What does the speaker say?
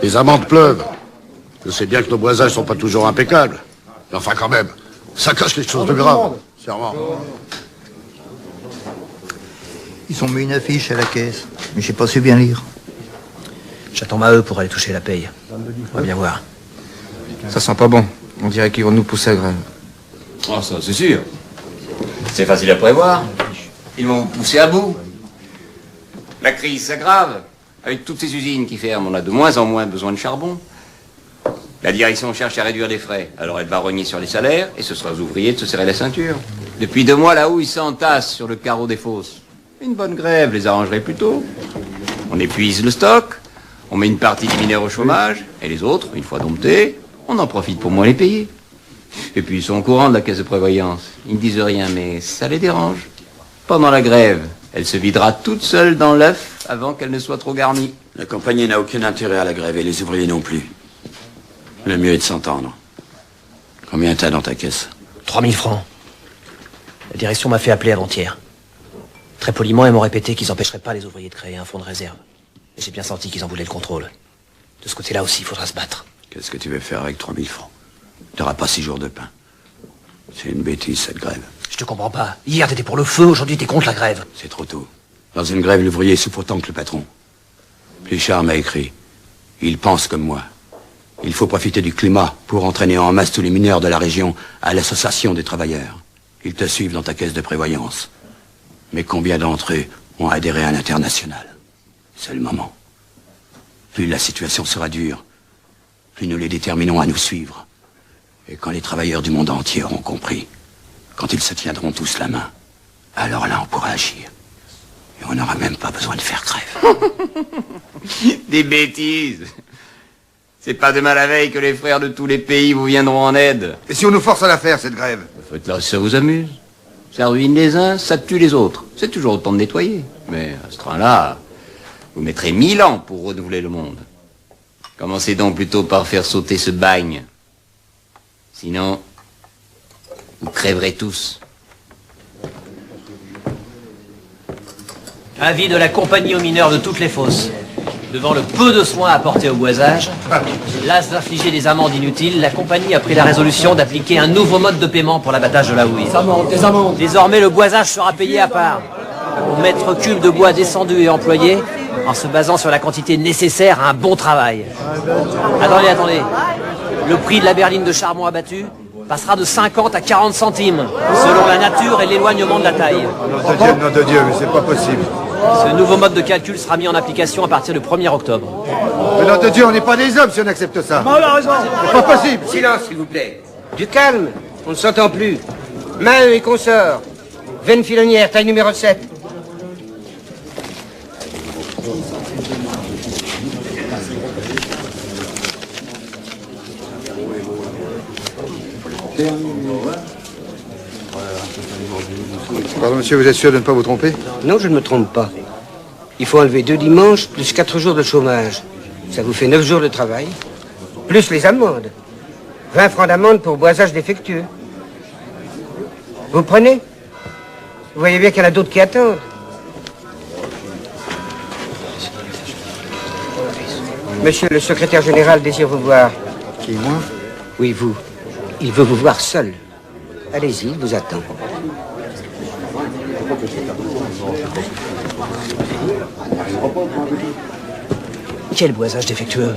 Les amendes pleuvent. Je sais bien que nos boisages sont pas toujours impeccables. Mais enfin, quand même, ça cache quelque chose de grave. Sûrement. Ils ont mis une affiche à la caisse, mais j'ai pas su bien lire. J'attends Maheu pour aller toucher la paye. On va bien voir. Ça sent pas bon. On dirait qu'ils vont nous pousser à grève. Ah, ça, c'est sûr. C'est facile à prévoir. Ils vont vous pousser à bout. La crise s'aggrave. Avec toutes ces usines qui ferment, on a de moins en moins besoin de charbon. La direction cherche à réduire les frais. Alors elle va rogner sur les salaires et ce sera aux ouvriers de se serrer la ceinture. Depuis 2 mois, la houille s'entasse sur le carreau des fosses. Une bonne grève les arrangerait plutôt. On épuise le stock, on met une partie des mineurs au chômage, et les autres, une fois domptés, on en profite pour moins les payer. Et puis ils sont au courant de la caisse de prévoyance. Ils ne disent rien, mais ça les dérange. Pendant la grève, elle se videra toute seule dans l'œuf avant qu'elle ne soit trop garnie. La compagnie n'a aucun intérêt à la grève et les ouvriers non plus. Le mieux est de s'entendre. Combien t'as dans ta caisse? 3000 francs. La direction m'a fait appeler avant-hier. Très poliment, ils m'ont répété qu'ils n'empêcheraient pas les ouvriers de créer un fonds de réserve. Et j'ai bien senti qu'ils en voulaient le contrôle. De ce côté-là aussi, il faudra se battre. Qu'est-ce que tu veux faire avec 3000 francs? T'auras pas 6 jours de pain. C'est une bêtise, cette grève. Je te comprends pas. Hier, t'étais pour le feu, aujourd'hui, t'es contre la grève. C'est trop tôt. Dans une grève, l'ouvrier souffre autant que le patron. Pluchart m'a écrit. Il pense comme moi. Il faut profiter du climat pour entraîner en masse tous les mineurs de la région à l'association des travailleurs. Ils te suivent dans ta caisse de prévoyance. Mais combien d'entre eux ont adhéré à l'international? C'est le moment. Plus la situation sera dure, plus nous les déterminons à nous suivre. Et quand les travailleurs du monde entier auront compris, quand ils se tiendront tous la main, alors là on pourra agir. Et on n'aura même pas besoin de faire grève. Des bêtises. C'est pas demain la veille que les frères de tous les pays vous viendront en aide. Et si on nous force à la faire, cette grève? Là, ça vous amuse. Ça ruine les uns, ça tue les autres. C'est toujours autant de nettoyer. Mais à ce train-là, vous mettrez 1000 ans pour renouveler le monde. Commencez donc plutôt par faire sauter ce bagne. Sinon, vous crèverez tous. Avis de la compagnie aux mineurs de toutes les fosses. Devant le peu de soins apportés au boisage, las d'infliger des amendes inutiles, la compagnie a pris la résolution d'appliquer un nouveau mode de paiement pour l'abattage de la houille. Des amendes. Désormais, le boisage sera payé à part, au mètre cube de bois descendu et employé, en se basant sur la quantité nécessaire à un bon travail. Attendez. Le prix de la berline de charbon abattue passera de 50 à 40 centimes, selon la nature et l'éloignement de la taille. Nom de Dieu, mais c'est pas possible. Ce nouveau mode de calcul sera mis en application à partir du 1er octobre. Mais nom de Dieu, on n'est pas des hommes si on accepte ça. On a raison. C'est pas possible. Silence, s'il vous plaît. Du calme, on ne s'entend plus. Maheu et consorts. Veine filonnière, taille numéro 7. Pardon, monsieur, vous êtes sûr de ne pas vous tromper? Non, je ne me trompe pas. Il faut enlever 2 dimanches plus 4 jours de chômage. Ça vous fait 9 jours de travail. Plus les amendes. 20 francs d'amende pour boisage défectueux. Vous prenez? Vous voyez bien qu'il y en a d'autres qui attendent. Monsieur le secrétaire général désire vous voir. Qui, moi? Oui, vous. Il veut vous voir seul. Allez-y, il vous attend. Quel boisage défectueux?